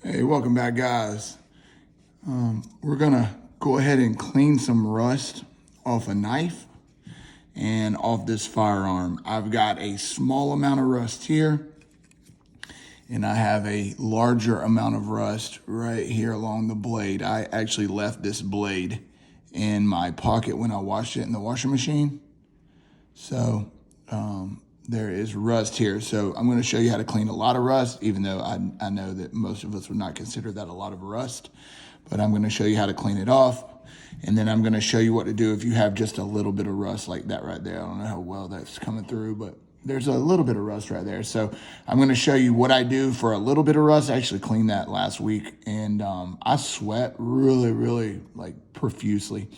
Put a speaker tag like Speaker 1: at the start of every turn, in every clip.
Speaker 1: Hey, welcome back, guys. We're gonna go ahead and clean some rust off a knife and off this firearm. I've got a small amount of rust here, and I have a larger amount of rust right here along the blade. I actually left this blade in my pocket when I washed it in the washing machine. So there is rust here. So I'm going to show you how to clean a lot of rust, even though I know that most of us would not consider that a lot of rust. But I'm going to show you how to clean it off. And then I'm going to show you what to do if you have just a little bit of rust like that right there. I don't know how well that's coming through, but there's a little bit of rust right there. So I'm going to show you what I do for a little bit of rust. I actually cleaned that last week, and I sweat really like profusely.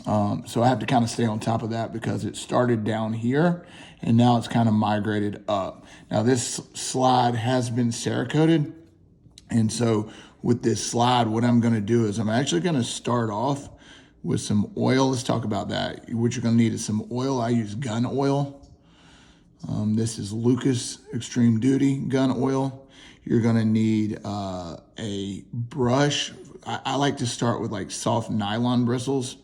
Speaker 1: So I have to kind of stay on top of that because it started down here and now it's kind of migrated up. Now this slide has been Cerakoted. And so with this slide, what I'm going to do is I'm actually going to start off with some oil. Let's talk about that. What you're going to need is some oil. I use gun oil. This is Lucas Extreme Duty gun oil. You're going to need a brush. I like to start with like soft nylon bristles.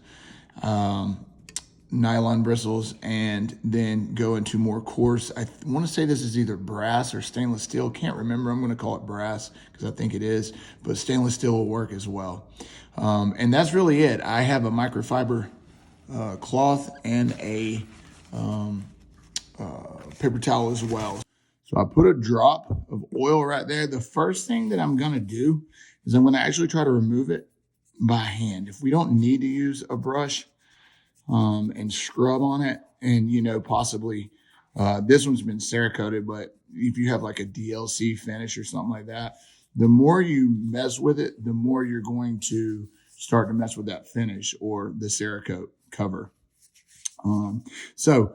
Speaker 1: And then go into more coarse. I want to say this is either brass or stainless steel. Can't remember. I'm going to call it brass because I think it is, but stainless steel will work as well. And that's really it. I have a microfiber cloth and a paper towel as well. So I put a drop of oil right there. The first thing that I'm going to do is I'm going to actually try to remove it by hand. If we don't need to use a brush, and scrub on it, and possibly this one's been Cerakoted, but if you have like a DLC finish or something like that, the more you mess with it, the more you're going to start to mess with that finish or the Cerakote cover. So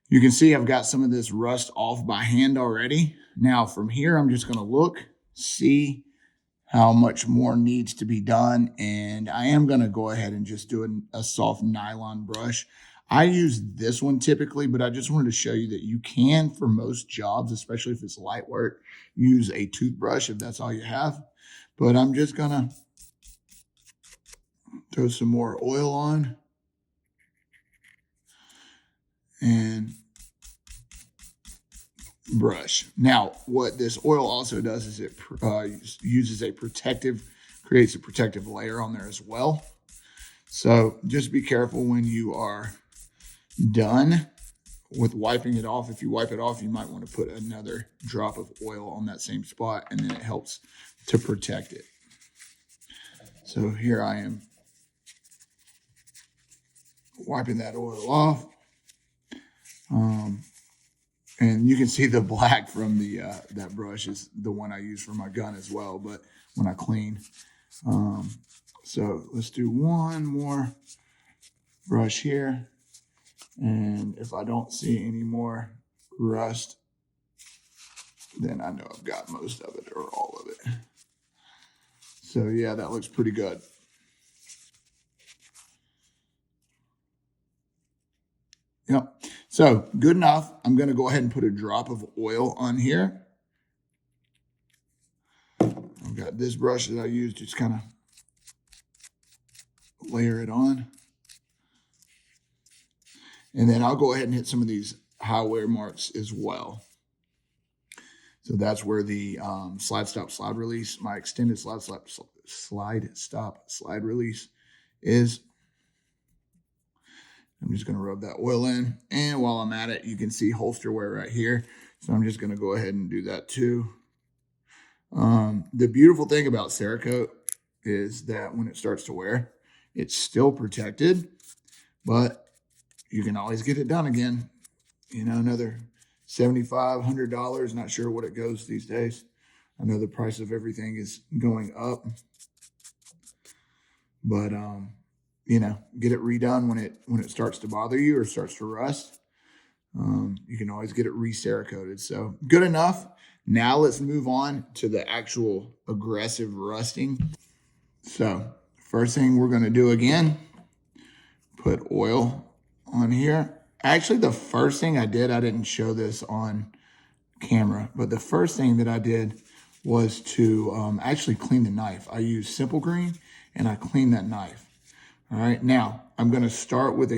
Speaker 1: you can see I've got some of this rust off by hand already. Now from here, I'm just going to look, see how much more needs to be done. And I am going to go ahead and just do a soft nylon brush. I use this one typically, but I just wanted to show you that you can, for most jobs, especially if it's light work, use a toothbrush if that's all you have. But I'm just going to throw some more oil on and brush. Now, what this oil also does is it creates a protective layer on there as well. So just be careful when you are done with wiping it off. If you wipe it off, you might want to put another drop of oil on that same spot, and then it helps to protect it. So here I am wiping that oil off. And you can see the black from the that brush is the one I use for my gun as well, but when I clean. So let's do one more brush here. And if I don't see any more rust, then I know I've got most of it or all of it. So yeah, that looks pretty good. Yep. So good enough. I'm going to go ahead and put a drop of oil on here. I've got this brush that I use to just kind of layer it on. And then I'll go ahead and hit some of these high wear marks as well. So that's where the slide stop slide release, my extended slide stop slide release is. I'm just going to rub that oil in. And while I'm at it, you can see holster wear right here. So I'm just going to go ahead and do that too. The beautiful thing about Cerakote is that when it starts to wear, it's still protected, but you can always get it done again. Another $75, $100. Not sure what it goes these days. I know the price of everything is going up, but get it redone when it starts to bother you or starts to rust. You can always get it re-Cerakoted. So good enough. Now let's move on to the actual aggressive rusting. So first thing we're going to do again, put oil on here. Actually, the first thing I did, I didn't show this on camera, but the first thing that I did was to actually clean the knife. I used Simple Green and I cleaned that knife. All right, now I'm gonna start with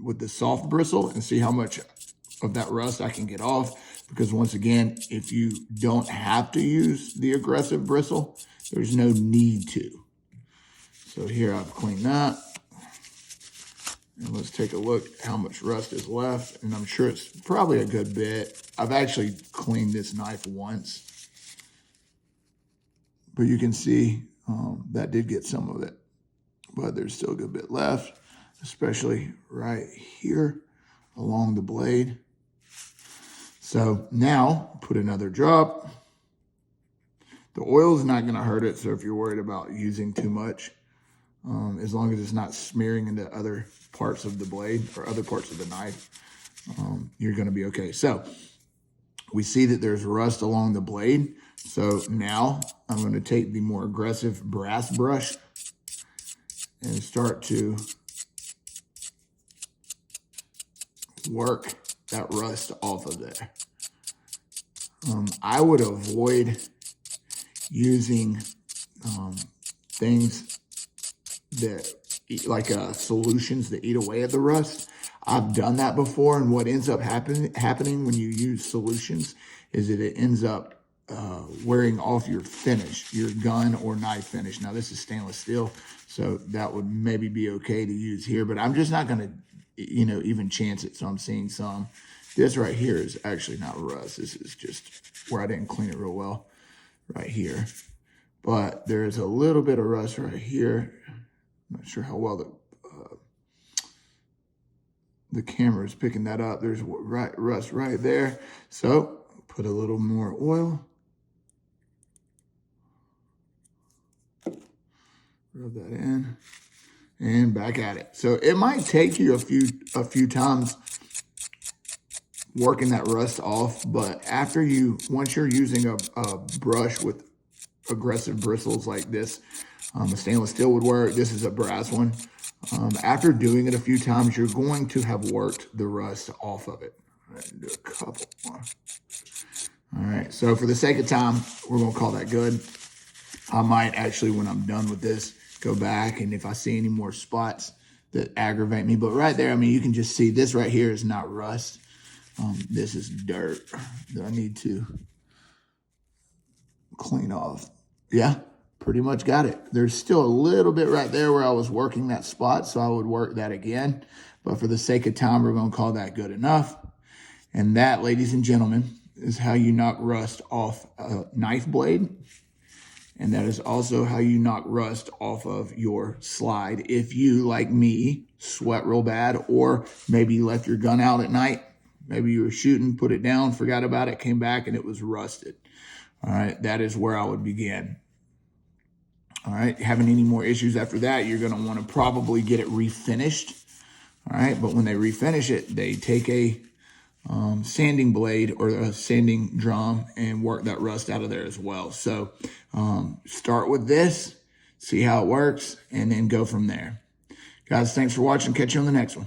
Speaker 1: with the soft bristle and see how much of that rust I can get off, because once again, if you don't have to use the aggressive bristle, there's no need to. So here I've cleaned that. And let's take a look at how much rust is left. And I'm sure it's probably a good bit. I've actually cleaned this knife once, but you can see that did get some of it, but there's still a good bit left, especially right here along the blade. So now put another drop. The oil is not going to hurt it, so if you're worried about using too much, as long as it's not smearing into other parts of the blade or other parts of the knife, you're going to be okay. So we see that there's rust along the blade. So now I'm going to take the more aggressive brass brush and start to work that rust off of there. I would avoid using things that like solutions that eat away at the rust. I've done that before, and what ends up happening when you use solutions is that it ends up wearing off your finish, your gun or knife finish. Now this is stainless steel, so that would maybe be okay to use here, but I'm just not going to, even chance it. So I'm seeing some. This right here is actually not rust. This is just where I didn't clean it real well right here. But there's a little bit of rust right here. I'm not sure how well the camera is picking that up. There's rust right there. So put a little more oil. Rub that in and back at it. So it might take you a few times working that rust off, but once you're using a brush with aggressive bristles like this, a stainless steel would work. This is a brass one. After doing it a few times, you're going to have worked the rust off of it. All right, do a couple more. All right, so for the sake of time, we're gonna call that good. I might actually, when I'm done with this, go back, and if I see any more spots that aggravate me, but right there, I mean, you can just see this right here is not rust. This is dirt that I need to clean off. Yeah, pretty much got it. There's still a little bit right there where I was working that spot, so I would work that again. But for the sake of time, we're going to call that good enough. And that, ladies and gentlemen, is how you knock rust off a knife blade. And that is also how you knock rust off of your slide. If you, like me, sweat real bad, or maybe you left your gun out at night, maybe you were shooting, put it down, forgot about it, came back, and it was rusted. All right, that is where I would begin. All right, having any more issues after that, you're going to want to probably get it refinished. All right, but when they refinish it, they take a sanding blade or a sanding drum and work that rust out of there as well. So start with this, see how it works, and then go from there. Guys, thanks for watching. Catch you on the next one.